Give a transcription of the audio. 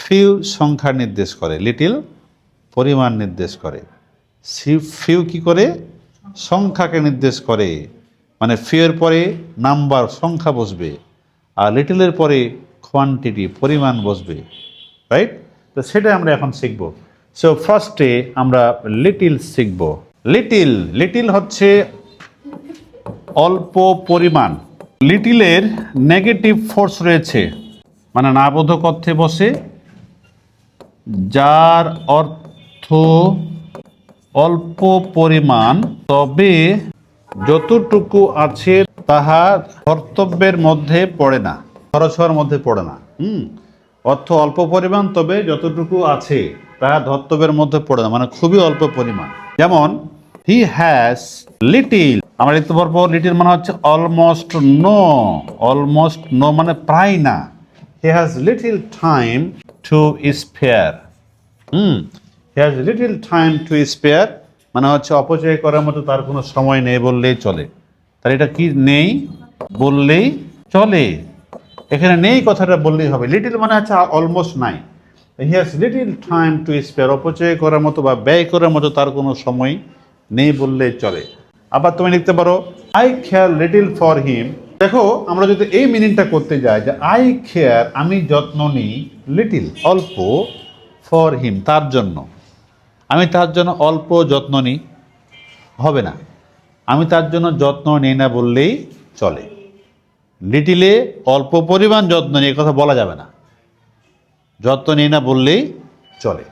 Few সংখ্যা নির্দেশ করে, লিটিল পরিমাণ নির্দেশ করে। ফিউ কি করে? সংখ্যাকে নির্দেশ করে, মানে ফিউয়ের পরে নাম্বার সংখ্যা বসবে, আর লিটিলের পরে কোয়ান্টিটি পরিমাণ বসবে, রাইট? তো সেটা আমরা এখন শিখব। সো ফার্স্টে আমরা লিটিল শিখব। লিটিল, লিটিল হচ্ছে অল্প পরিমাণ। লিটিলের নেগেটিভ ফোর্স রয়েছে, মানে নাবোধক অর্থে বসে, যার অর্থ অল্প পরিমাণ, তবে যতটুকু আছে তাহা কর্তব্যের মধ্যে পড়ে না, খরচ হওয়ার মধ্যে পড়ে না। অর্থ অল্প পরিমাণ, তবে যতটুকু আছে তাহা ধর্তব্যের মধ্যে পড়ে না, মানে খুবই অল্প পরিমাণ। যেমন হি হ্যাজ লিটিল, আমরা লিখতে পারবো লিটিল মানে হচ্ছে অলমোস্ট নো, অলমোস্ট নো মানে প্রায় না। He has little time to spare. He has little time to spare মানে হচ্ছে অপচয় করার মতো তার কোনো সময় নেই বললেই চলে। তাহলে এটা কি? নেই বললেই চলে। এখানে নেই কথাটা বললেই হবে। লিটিল মানে হচ্ছে অলমোস্ট নাই। He has little time to spare, অপচয় করার মতো বা ব্যয় করার মতো তার কোনো সময় নেই বললেই চলে। আবার তুমি লিখতে পারো eye care little for him. দেখো, আমরা যদি এই মিনিংটা করতে যাই যে আই কেয়ার, আমি যত্ন নিই, লিটিল অল্প, ফর হিম তার জন্য, আমি তার জন্য অল্প যত্ন নিই, হবে না। আমি তার জন্য যত্ন নিই না বললেই চলে। লিটিলে অল্প পরিমাণ যত্ন নিয়ে কথা বলা যাবে না, যত্ন নিই না বললেই চলে।